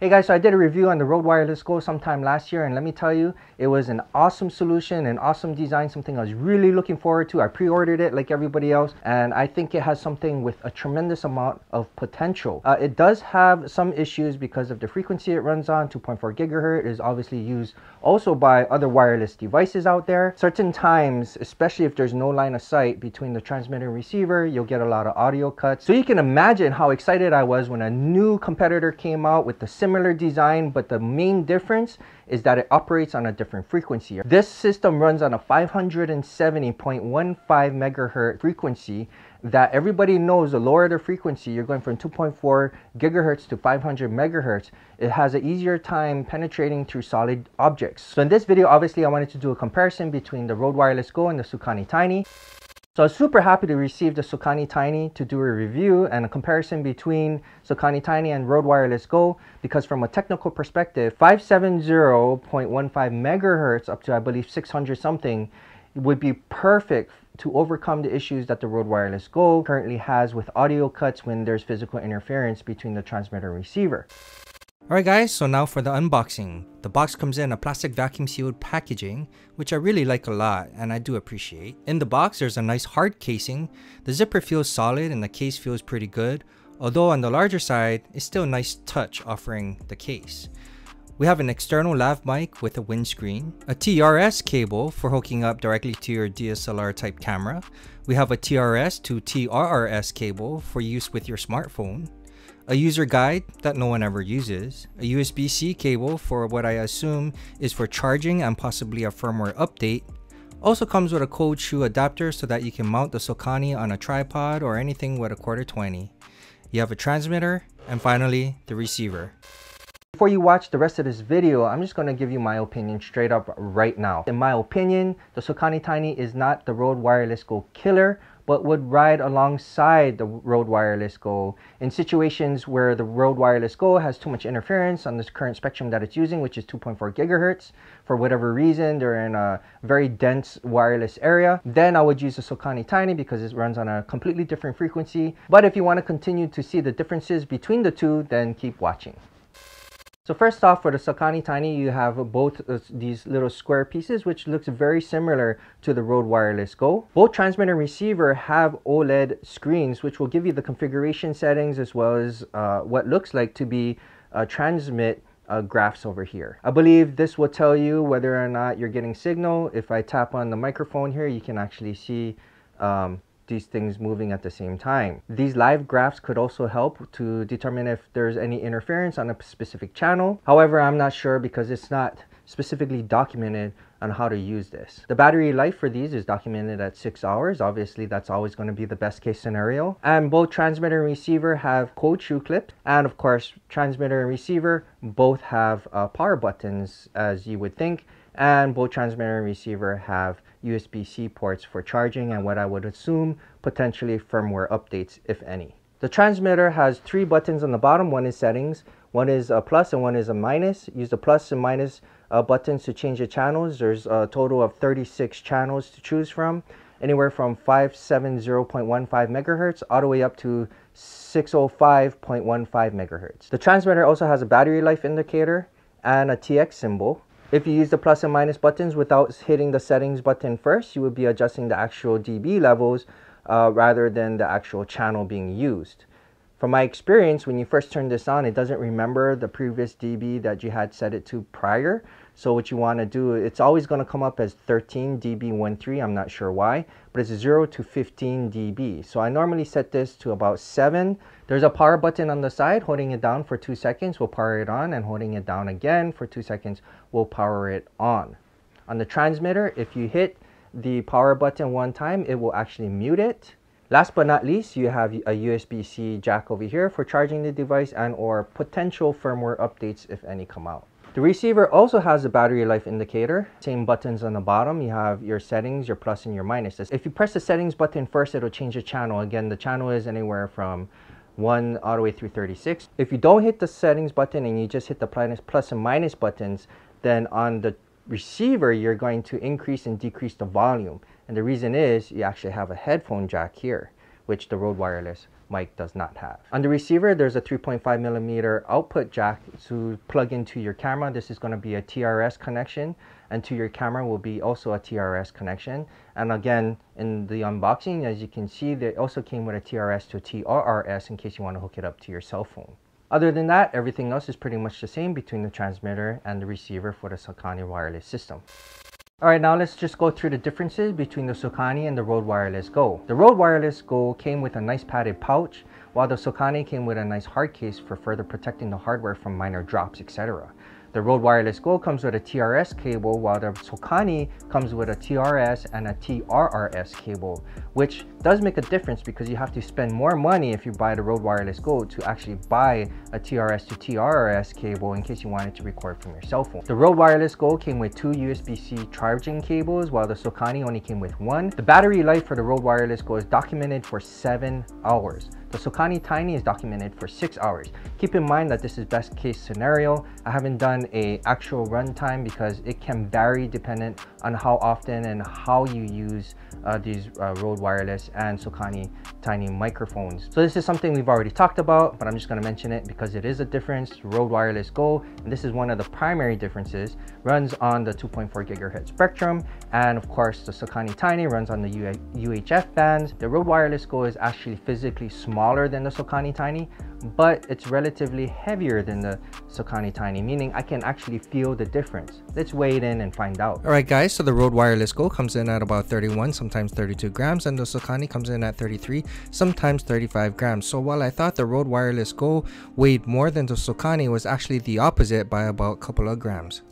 Hey guys, so I did a review on the Rode Wireless Go sometime last year, and let me tell you, it was an awesome solution, an awesome design, something I was really looking forward to. I pre-ordered it like everybody else, and I think it has something with a tremendous amount of potential. It does have some issues because of the frequency it runs on. 2.4 gigahertz is obviously used also by other wireless devices out there. Certain times, especially if there's no line of sight between the transmitter and receiver, you'll get a lot of audio cuts. So you can imagine how excited I was when a new competitor came out with the similar design, but the main difference is that it operates on a different frequency. This system runs on a 570.15 megahertz frequency that everybody knows. The lower the frequency, you're going from 2.4 gigahertz to 500 megahertz. It has an easier time penetrating through solid objects. So in this video, obviously I wanted to do a comparison between the Rode Wireless Go and the SOKANI Tiny. So I was super happy to receive the SOKANI Tiny to do a review and a comparison between SOKANI Tiny and Rode Wireless Go, because from a technical perspective, 570.15 megahertz up to I believe 600 something would be perfect to overcome the issues that the Rode Wireless Go currently has with audio cuts when there's physical interference between the transmitter and receiver. Alright guys, so now for the unboxing. The box comes in a plastic vacuum sealed packaging, which I really like a lot and I do appreciate. In the box there's a nice hard casing. The zipper feels solid and the case feels pretty good, although on the larger side it's still a nice touch offering the case. We have an external lav mic with a windscreen, a TRS cable for hooking up directly to your DSLR type camera. We have a TRS to TRRS cable for use with your smartphone. A user guide that no one ever uses, a USB-C cable for what I assume is for charging and possibly a firmware update. Also comes with a cold shoe adapter so that you can mount the SOKANI on a tripod or anything with a 1/4-20. You have a transmitter, and finally the receiver. Before you watch the rest of this video, I'm just going to give you my opinion straight up right now. In my opinion, the SOKANI Tiny is not the Rode Wireless Go killer, but would ride alongside the Rode Wireless Go in situations where the Rode Wireless Go has too much interference on this current spectrum that it's using, which is 2.4 gigahertz. For whatever reason, they're in a very dense wireless area. Then I would use the SOKANI Tiny because it runs on a completely different frequency. But if you want to continue to see the differences between the two, then keep watching. So first off, for the SOKANI Tiny, you have both these little square pieces, which looks very similar to the Rode Wireless Go. Both transmitter and receiver have OLED screens, which will give you the configuration settings as well as what looks like to be transmit graphs over here. I believe this will tell you whether or not you're getting signal. If I tap on the microphone here, you can actually see these things moving at the same time. These live graphs could also help to determine if there's any interference on a specific channel. However, I'm not sure because it's not specifically documented on how to use this. The battery life for these is documented at 6 hours. Obviously, that's always going to be the best case scenario. And both transmitter and receiver have cold shoe clips. And of course, transmitter and receiver both have power buttons, as you would think. And both transmitter and receiver have USB-C ports for charging and what I would assume potentially firmware updates, if any. The transmitter has 3 buttons on the bottom. One is settings, one is a plus, and one is a minus. Use the plus and minus buttons to change the channels. There's a total of 36 channels to choose from, anywhere from 570.15 megahertz all the way up to 605.15 megahertz. The transmitter also has a battery life indicator and a TX symbol. If you use the plus and minus buttons without hitting the settings button first, you would be adjusting the actual dB levels rather than the actual channel being used. From my experience, when you first turn this on, it doesn't remember the previous dB that you had set it to prior. So what you want to do, it's always going to come up as 13 dB13. I'm not sure why, but it's 0 to 15 dB. So I normally set this to about 7. There's a power button on the side. Holding it down for 2 seconds will power it on, and holding it down again for 2 seconds will power it on. On the transmitter, if you hit the power button one time, it will actually mute it. Last but not least, you have a USB-C jack over here for charging the device and or potential firmware updates if any come out. The receiver also has a battery life indicator. Same buttons on the bottom. You have your settings, your plus and your minus. If you press the settings button first, it'll change the channel. Again, the channel is anywhere from 1 all the way through 36. If you don't hit the settings button and you just hit the plus and minus buttons, then on the receiver, you're going to increase and decrease the volume. And the reason is you actually have a headphone jack here, which the Rode Wireless mic does not have. On the receiver, there's a 3.5mm output jack to plug into your camera. This is going to be a TRS connection, and to your camera will be also a TRS connection. And again, in the unboxing, as you can see, they also came with a TRS to TRRS in case you want to hook it up to your cell phone. Other than that, everything else is pretty much the same between the transmitter and the receiver for the SOKANI wireless system. Alright, now let's just go through the differences between the SOKANI and the Rode Wireless Go. The Rode Wireless Go came with a nice padded pouch, while the SOKANI came with a nice hard case for further protecting the hardware from minor drops, etc. The Rode Wireless Go comes with a TRS cable, while the SOKANI comes with a TRS and a TRRS cable, which does make a difference because you have to spend more money if you buy the Rode Wireless Go to actually buy a TRS to TRRS cable in case you wanted to record from your cell phone. The Rode Wireless Go came with 2 USB-C charging cables, while the SOKANI only came with 1. The battery life for the Rode Wireless Go is documented for 7 hours. The SOKANI Tiny is documented for 6 hours. Keep in mind that this is best case scenario. I haven't done a actual runtime because it can vary dependent on how often and how you use these Rode Wireless and SOKANI Tiny microphones. So this is something we've already talked about, but I'm just going to mention it because it is a difference. Rode Wireless Go, and this is one of the primary differences, runs on the 2.4 GHz spectrum, and of course the SOKANI Tiny runs on the UHF bands. The Rode Wireless Go is actually physically smaller than the SOKANI Tiny, but it's relatively heavier than the SOKANI Tiny, meaning I can actually feel the difference. Let's weigh it in and find out. Alright guys, so the Rode Wireless Go comes in at about 31, sometimes 32 grams, and the SOKANI comes in at 33, sometimes 35 grams. So while I thought the Rode Wireless Go weighed more than the SOKANI, was actually the opposite by about a couple of grams.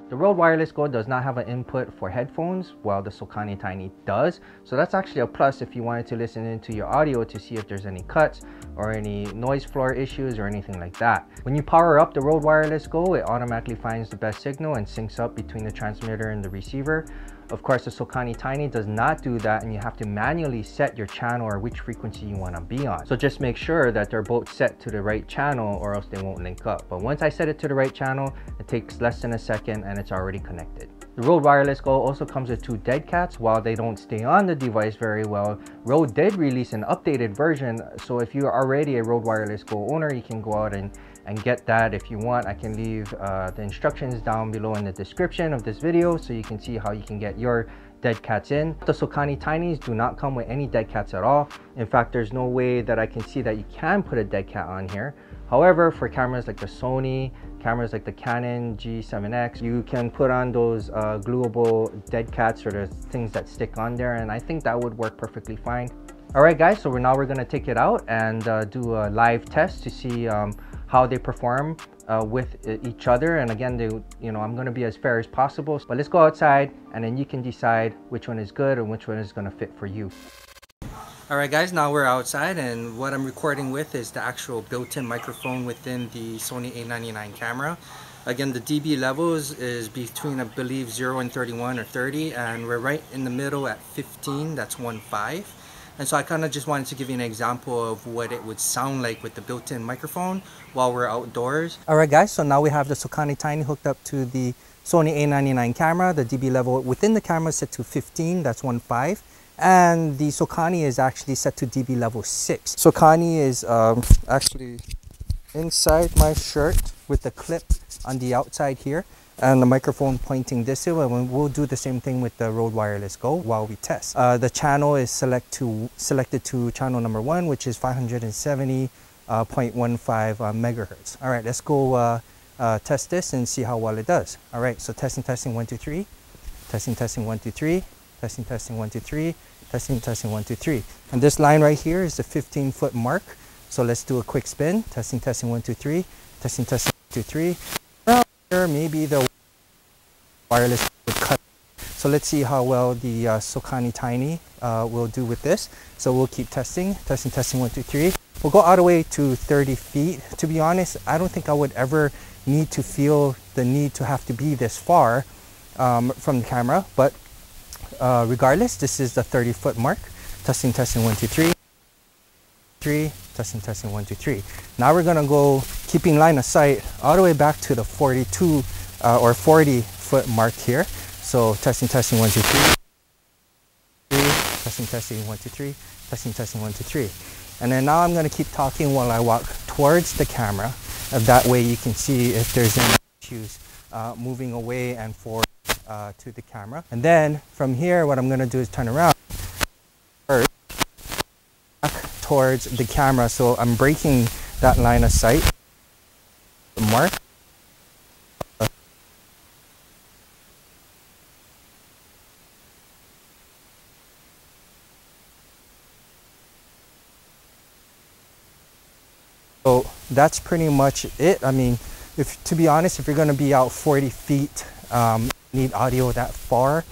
The Rode Wireless Go does not have an input for headphones, while the SOKANI Tiny does. So that's actually a plus if you wanted to listen into your audio to see if there's any cuts or any noise floor issues or anything like that. When you power up the Rode Wireless Go, it automatically finds the best signal and syncs up between the transmitter and the receiver. Of course, the SOKANI Tiny does not do that, and you have to manually set your channel or which frequency you want to be on. So just make sure that they're both set to the right channel or else they won't link up. But once I set it to the right channel, it takes less than a second and it's already connected. The Rode Wireless Go also comes with 2 dead cats. While they don't stay on the device very well, Rode did release an updated version. So if you're already a Rode Wireless Go owner, you can go out and get that if you want. I can leave the instructions down below in the description of this video so you can see how you can get your dead cats in. The SOKANI Tinys do not come with any dead cats at all. In fact, there's no way that I can see that you can put a dead cat on here. However, for cameras like the Sony, cameras like the Canon G7X, you can put on those gluable dead cats or the things that stick on there, and I think that would work perfectly fine. Alright guys, so now we're going to take it out and do a live test to see how they perform with each other. And again, I'm going to be as fair as possible, but let's go outside and then you can decide which one is good and which one is going to fit for you. Alright guys, now we're outside, and what I'm recording with is the actual built-in microphone within the Sony A99 camera. Again, the dB levels is between, I believe, 0 and 31 or 30, and we're right in the middle at 15, that's 1.5. And so I kind of just wanted to give you an example of what it would sound like with the built-in microphone while we're outdoors. Alright guys, so now we have the SOKANI Tiny hooked up to the Sony A99 camera. The dB level within the camera is set to 15, that's 1.5. And the SOKANI is actually set to dB level 6. SOKANI is actually inside my shirt with the clip on the outside here, and the microphone pointing this way, and we'll do the same thing with the Rode Wireless Go while we test. The channel is selected to channel number 1, which is 570.15 megahertz. All right, let's go test this and see how well it does. All right, so testing 1 2 3, testing 1 2 3, testing 1 2 3, testing 1 2 3. And this line right here is the 15-foot mark. So let's do a quick spin. Testing 1 2 3, testing 1 2 3. Around here, maybe the wireless would cut. So let's see how well the SOKANI Tiny will do with this. So we'll keep testing 1 2 3. We'll go all the way to 30 feet. To be honest, I don't think I would ever need to feel the need to have to be this far from the camera, but regardless, this is the 30-foot mark. Testing 1 2 3, testing 1 2 3. Now we're gonna go, keeping line of sight, all the way back to the 42 or 40-foot mark here. So testing 1 2 3, testing, testing, 1, 2, 3, testing, testing, 1, 2, 3. And then now I'm going to keep talking while I walk towards the camera. That way you can see if there's any issues moving away and forward to the camera. And then from here, what I'm going to do is turn around back towards the camera. So I'm breaking that line of sight. Mark. So that's pretty much it. I mean, to be honest, if you're going to be out 40 feet, need audio that far,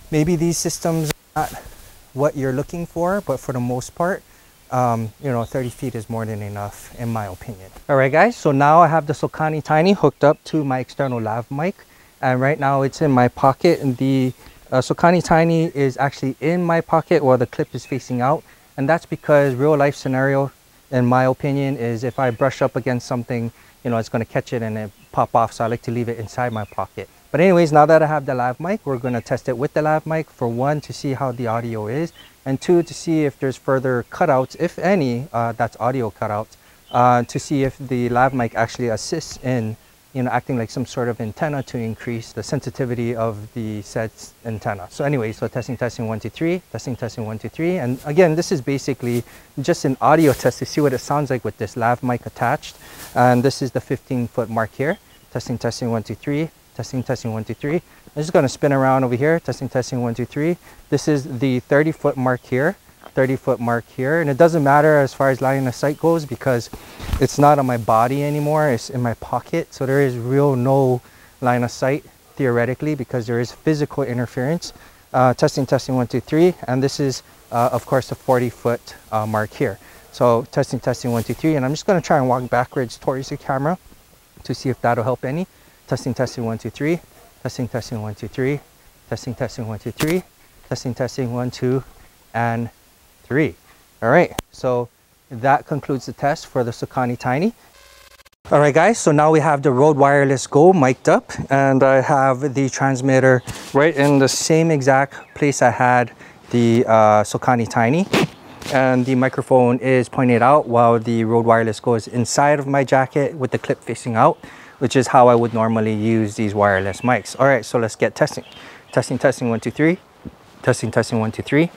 maybe these systems are not what you're looking for, but for the most part, you know, 30 feet is more than enough in my opinion. All right guys, so now I have the SOKANI Tiny hooked up to my external lav mic, and right now it's in my pocket, and the SOKANI Tiny is actually in my pocket while the clip is facing out. And that's because real life scenario, in my opinion, is if I brush up against something, you know, it's going to catch it and it pop off. So I like to leave it inside my pocket. But anyways, now that I have the lav mic, we're going to test it with the lav mic, for one, to see how the audio is, and two, to see if there's further cutouts, if any, that's audio cutouts, to see if the lav mic actually assists in, you know, acting like some sort of antenna to increase the sensitivity of the said antenna. So anyway, so testing, testing, 1, 2, 3, testing, testing, 1, 2, 3. And again, this is basically just an audio test to see what it sounds like with this lav mic attached. And this is the 15-foot mark here. Testing, testing, 1, 2, 3, testing, testing, 1, 2, 3. I'm just going to spin around over here. Testing, testing, 1, 2, 3. This is the 30-foot mark here. 30-foot mark here, and it doesn't matter as far as line of sight goes because it's not on my body anymore, it's in my pocket, so there is no line of sight theoretically because there is physical interference. Testing, testing, 1, 2, 3, and this is of course the 40-foot mark here. So testing, testing, 1, 2, 3, and I'm just going to try and walk backwards towards the camera to see if that'll help any. Testing, testing, 1, 2, 3, testing, testing, 1, 2, 3, testing, testing, 1, 2, 3, testing, testing, 1, 2, and 3. All right, so that concludes the test for the SOKANI Tiny. All right guys, so now we have the Rode Wireless Go mic'd up, and I have the transmitter right in the same exact place I had the SOKANI Tiny, and the microphone is pointed out while the Rode Wireless Go is inside of my jacket with the clip facing out, which is how I would normally use these wireless mics. All right, so let's get testing. Testing, testing, 1, 2, 3. Testing, testing, 1, 2, 3.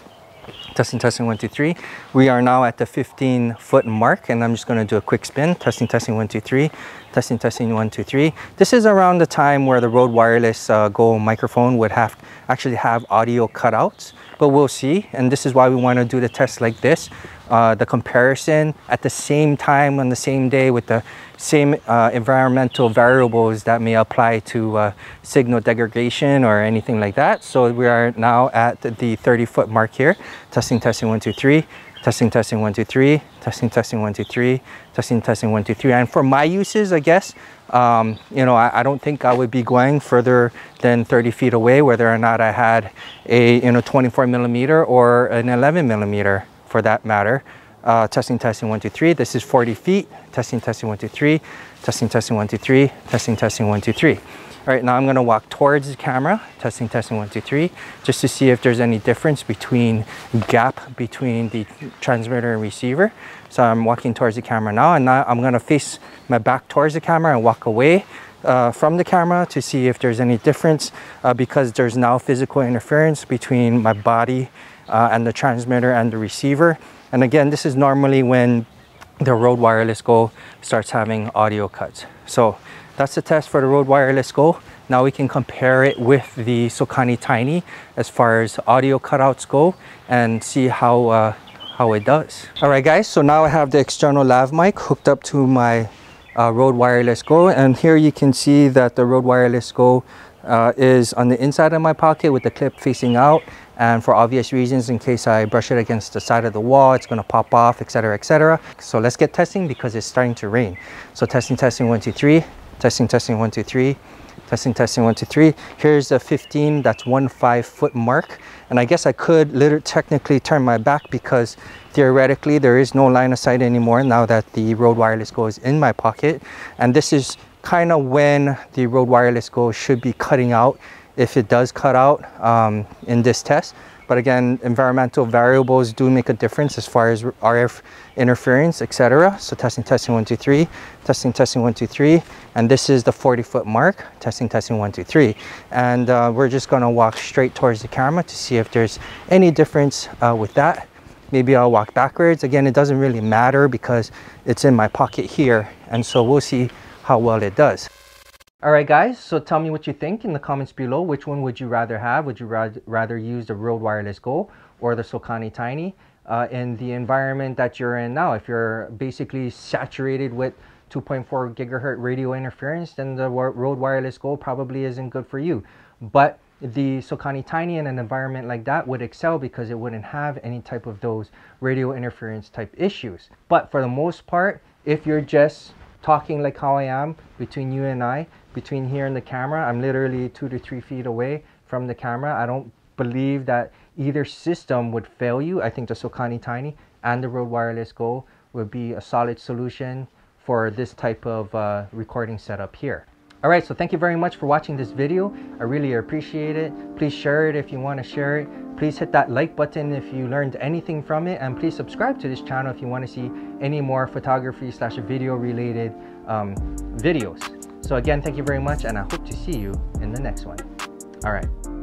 Testing, testing, 1, 2, 3. We are now at the 15-foot mark, and I'm just going to do a quick spin. Testing, testing, 1, 2, 3. Testing, testing, 1, 2, 3. This is around the time where the Rode Wireless Go microphone would actually have audio cutouts, but we'll see. And this is why we want to do the test like this. The comparison at the same time on the same day with the same environmental variables that may apply to signal degradation or anything like that. So we are now at the 30-foot mark here. Testing, testing, 1, 2, 3. Testing, testing, 1, 2, 3. Testing, testing, 1, 2, 3. Testing, testing, 1, 2, 3. And for my uses, I guess, you know, I don't think I would be going further than 30 feet away, whether or not I had a 24 millimeter or an 11 millimeter for that matter. Testing, testing, 1, 2, 3. This is 40 feet. Testing, testing, 1, 2, 3. Testing, testing, 1, 2, 3. Testing, testing, 1, 2, 3. All right, now I'm going to walk towards the camera. Testing, testing, 1, 2, 3, just to see if there's any difference between gap between the transmitter and receiver. So I'm walking towards the camera now, and now I'm going to face my back towards the camera and walk away from the camera to see if there's any difference because there's now physical interference between my body and the transmitter and the receiver. And again, this is normally when the Rode Wireless Go starts having audio cuts. So that's the test for the Rode Wireless Go. Now we can compare it with the SOKANI Tiny as far as audio cutouts go and see how it does. All right guys, so now I have the external lav mic hooked up to my Rode Wireless Go, and here you can see that the Rode Wireless Go is on the inside of my pocket with the clip facing out, and for obvious reasons, in case I brush it against the side of the wall, it's going to pop off, etc, etc. So let's get testing because it's starting to rain. So testing, testing, 1, 2, 3. Testing, testing, 1, 2, 3. Testing, testing, 1, 2, 3. Here's the 15, that's 15-foot mark. And I guess I could literally technically turn my back because theoretically there is no line of sight anymore now that the Rode Wireless Go is in my pocket. And this is kind of when the Rode Wireless Go should be cutting out, if it does cut out in this test. But again, environmental variables do make a difference as far as RF interference, etc. So testing 1 2 3, testing 1 2 3, and this is the 40-foot mark. Testing 1 2 3, and we're just going to walk straight towards the camera to see if there's any difference with that. Maybe I'll walk backwards. Again, it doesn't really matter because it's in my pocket here, and so we'll see how well it does. Alright guys, so tell me what you think in the comments below. Which one would you rather have? Would you rather use the Rode Wireless Go or the SOKANI Tiny in the environment that you're in now? If you're basically saturated with 2.4 gigahertz radio interference, then the Rode Wireless Go probably isn't good for you. But the SOKANI Tiny in an environment like that would excel because it wouldn't have any type of those radio interference type issues. But for the most part, if you're just talking like how I am between you and I, between here and the camera, I'm literally 2 to 3 feet away from the camera. I don't believe that either system would fail you. I think the SOKANI Tiny and the Rode Wireless Go would be a solid solution for this type of recording setup here. Alright, so thank you very much for watching this video. I really appreciate it. Please share it if you want to share it. Please hit that like button if you learned anything from it, and please subscribe to this channel if you want to see any more photography / video related videos. So again, thank you very much, and I hope to see you in the next one. Alright.